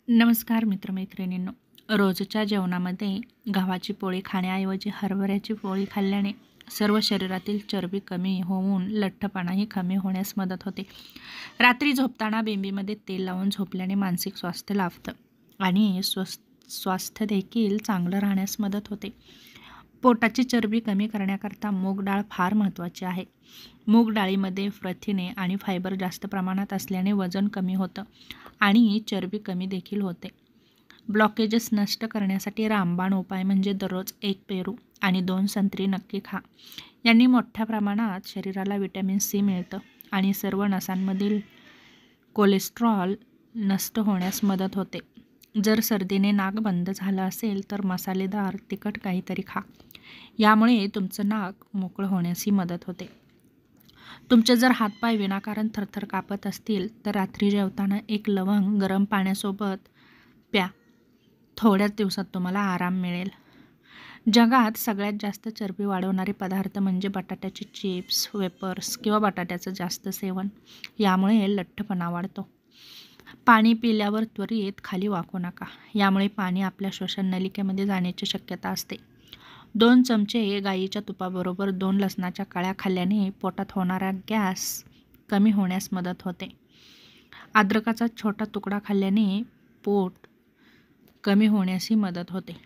नमस्कार मित्रमैत्रिणींनो. रोजच्या जेवणामध्ये गव्हाची पोळी खाण्याऐवजी हरभऱ्याची पोळी खाल्ल्याने सर्व शरीरातील चरबी कमी होऊन लठ्ठपणाही कमी होण्यास मदत होते. रात्री झोपताना बेंबीमध्ये तेल लावून झोपल्याने मानसिक स्वास्थ्य लाभतं आणि स्वास्थ्य देखील चांगलं राहण्यास मदत होते. पोटाची चरबी कमी करण्याकरता मूग डाळ फार महत्त्वाची आहे. मूग डाळीमध्ये प्रथिने आणि फायबर जास्त प्रमाणात असल्याने वजन कमी होतं आणि चरबी कमी देखील होते. ब्लॉकेजेस नष्ट करण्यासाठी रामबाण उपाय म्हणजे दररोज 1 पेरू आणि 2 संत्री नक्की खा. यांनी मोठ्या प्रमाणात शरीराला व्हिटॅमिन सी मिळतं आणि सर्व नसांमधील कोलेस्ट्रॉल नष्ट होण्यास मदत होते. जर सर्दीने नाक बंद झालं असेल तर मसालेदार तिखट काहीतरी खा. यामुळे तुमचं नाक मोकळं होण्यासही मदत होते. तुमचे जर हातपाय विनाकारण थरथर कापत असतील तर रात्री जेवताना 1 लवंग गरम पाण्यासोबत प्या. थोड्याच दिवसात तुम्हाला आराम मिळेल. जगात सगळ्यात जास्त चरबी वाढवणारे पदार्थ म्हणजे बटाट्याचे चिप्स, वेपर्स किंवा बटाट्याचं जास्त सेवन. यामुळे लठ्ठपणा वाढतो. पाणी पिल्यावर त्वरित खाली वाकू नका. यामुळे पाणी आपल्या श्वसन नलिकेमध्ये जाण्याची शक्यता असते. 2 चमचे गाईच्या तुपाबरोबर 2 लसणाच्या कळ्या खाल्ल्याने पोटात होणारा गॅस कमी होण्यास मदत होते. अद्रकाचा छोटा तुकडा खाल्ल्याने पोट कमी होण्यासही मदत होते.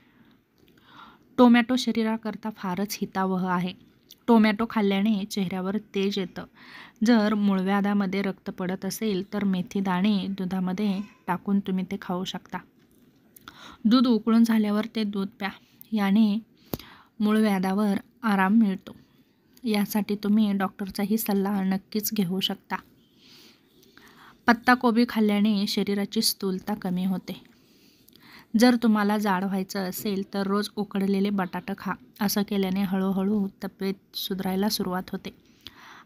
टोमॅटो शरीराकरता फारच हितावह आहे. टोमॅटो खाल्ल्याने चेहऱ्यावर तेज येतं. जर मूळव्याधामध्ये रक्त पडत असेल तर मेथी दाणे दुधामध्ये टाकून तुम्ही ते खाऊ शकता. दूध उकळून झाल्यावर ते दूध प्या. याने मूळव्याधावर आराम मिळतो. यासाठी तुम्ही डॉक्टरचाही सल्ला नक्कीच घेऊ शकता. पत्ताकोबी खाल्ल्याने शरीराची स्थूलता कमी होते. जर तुम्हाला जाड व्हायचं असेल तर रोज उकडलेले बटाटे खा. असं केल्याने हळूहळू तब्येत सुधारायला सुरुवात होते.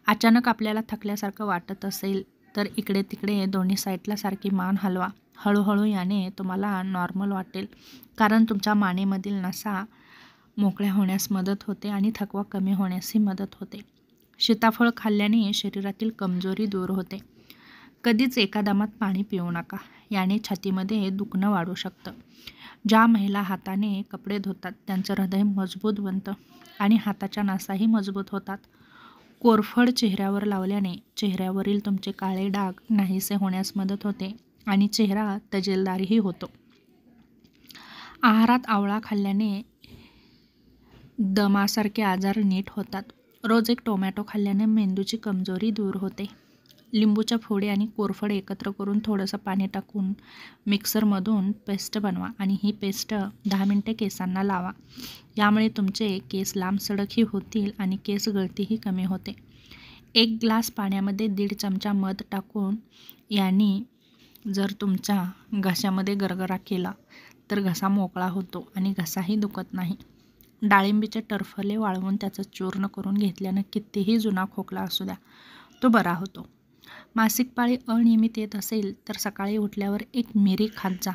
अचानक आपल्याला थकल्यासारखं वाटत असेल तर इकडे तिकडे दोन्ही साईडला सारखी मान हलवा. हळूहळू याने तुम्हाला नॉर्मल वाटेल, कारण तुमच्या मानेमधील नसा मोकळ्या होण्यास मदत होते आणि थकवा कमी होण्यासही मदत होते. सीताफळ खाल्ल्याने शरीरातील कमजोरी दूर होते. कधीच एका दमात पाणी पिऊ नका. याने छातीमध्ये दुखणं वाढू शकतं. ज्या महिला हाताने कपडे धुतात त्यांचं हृदय मजबूत बनतं आणि हाताच्या नसाही मजबूत होतात. कोरफड चेहऱ्यावर लावल्याने चेहऱ्यावरील तुमचे काळे डाग नाहीसे होण्यास मदत होते आणि चेहरा तजेलदारही होतो. आहारात आवळा खाल्ल्याने दमासारखे आजार नीट होतात. रोज 1 टोमॅटो खाल्ल्याने मेंदूची कमजोरी दूर होते. लिंबूच्या फोडी आणि कोरफड एकत्र करून थोडंसं पाणी टाकून मिक्सरमधून पेस्ट बनवा आणि ही पेस्ट 10 मिनिटे केसांना लावा. यामुळे तुमचे केस लांबसडकही होतील आणि केस गळतीही कमी होते. 1 ग्लास पाण्यामध्ये 1.5 चमचा मध टाकून यांनी जर तुमच्या घशामध्ये गरगरा केला तर घसा मोकळा होतो आणि घसाही दुखत नाही. डाळिंबीचे टरफले वाळवून त्याचं चूर्ण करून घेतल्यानं कितीही जुना खोकला असू द्या, तो बरा होतो. मासिक पाळी अनियमित येत असेल तर सकाळी उठल्यावर 1 मिरी खात जा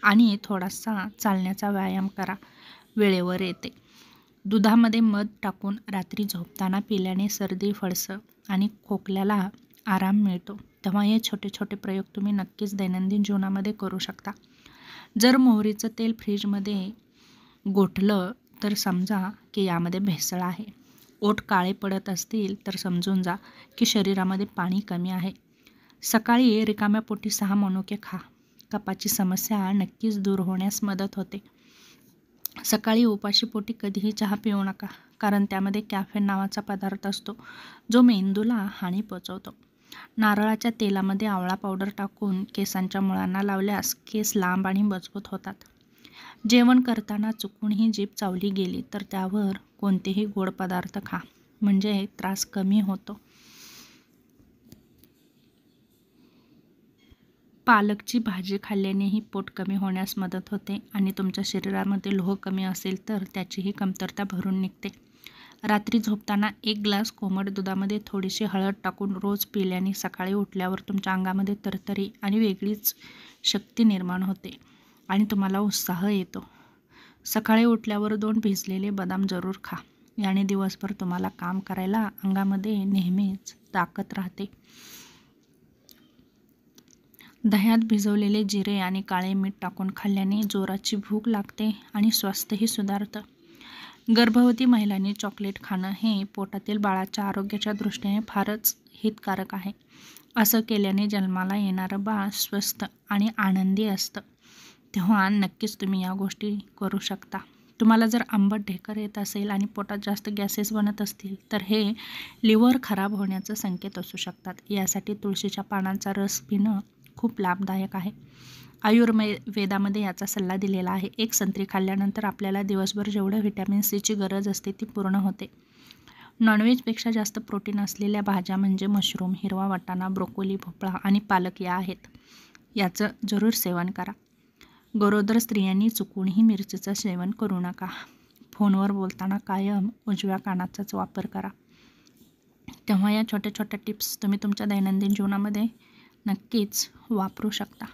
आणि थोडासा चालण्याचा व्यायाम करा. वेळेवर येते. दुधामध्ये मध टाकून रात्री झोपताना पिल्याने सर्दी, फडसं आणि खोकल्याला आराम मिळतो. तेव्हा हे छोटे छोटे प्रयोग तुम्ही नक्कीच दैनंदिन जीवनामध्ये करू शकता. जर मोहरीचं तेल फ्रीजमध्ये गोठलं तर समजा की यामध्ये भेसळ आहे. ओठ काळे पडत असतील तर समजून जा की शरीरामध्ये पाणी कमी आहे. सकाळी रिकाम्या पोटी 6 मनुके खा. कफाची समस्या नक्कीच दूर होण्यास मदत होते. सकाळी उपाशी पोटी कधीही चहा पिऊ नका, कारण त्यामध्ये कॅफेन नावाचा पदार्थ असतो जो मेंदूला हानी पोचवतो. नारळाच्या तेलामध्ये आवळा पावडर टाकून केसांच्या मुळांना लावल्यास केस लांब आणि मजबूत होतात. जेवण करताना चुकूनही जीभ चावली गेली तर त्यावर कोणतेही गोड पदार्थ खा, म्हणजे त्रास कमी होतो. पालकची भाजी खाल्ल्यानेही पोट कमी होण्यास मदत होते आणि तुमच्या शरीरामध्ये लोह कमी असेल तर त्याचीही कमतरता भरून निघते. रात्री झोपताना 1 ग्लास कोमट दुधामध्ये थोडीशी हळद टाकून रोज पिल्याने सकाळी उठल्यावर तुमच्या अंगामध्ये तरतरी आणि वेगळीच शक्ती निर्माण होते आणि तुम्हाला उत्साह येतो. सकाळी उठल्यावर 2 भिजलेले बदाम जरूर खा. याने दिवसभर तुम्हाला काम करायला अंगामध्ये नेहमीच ताकद राहते. दह्यात भिजवलेले जिरे आणि काळे मीठ टाकून खाल्ल्याने जोराची भूक लागते आणि स्वास्थ्यही सुधारतं. गर्भवती महिलांनी चॉकलेट खाणं हे पोटातील बाळाच्या आरोग्याच्या दृष्टीने फारच हितकारक आहे. असं केल्याने जन्माला येणारं बाळ स्वस्थ आणि आनंदी असतं. तेव्हा नक्कीच तुम्ही या गोष्टी करू शकता. तुम्हाला जर आंबट ढेकर येत असेल आणि पोटात जास्त गॅसेस बनत असतील तर हे लिव्हर खराब होण्याचा संकेत असू शकतात. यासाठी तुळशीच्या पानांचा रस पिणं खूप लाभदायक आहे. वेदामध्ये याचा सल्ला दिलेला आहे. एक संत्री खाल्ल्यानंतर आपल्याला दिवसभर जेवढं व्हिटॅमिन सीची गरज असते ती पूर्ण होते. नॉनव्हेजपेक्षा जास्त प्रोटीन असलेल्या भाज्या म्हणजे मशरूम, हिरवा वाटाणा, ब्रोकोली, भोपळा आणि पालक या आहेत. याचं जरूर सेवन करा. गरोदर स्त्रियांनी चुकूनही मिरचीचं सेवन करू नका. फोनवर बोलताना कायम उजव्या कानाचाच वापर करा. तेव्हा या छोट्या छोट्या टिप्स तुम्ही तुमच्या दैनंदिन जीवनामध्ये नक्कीच वापरू शकता.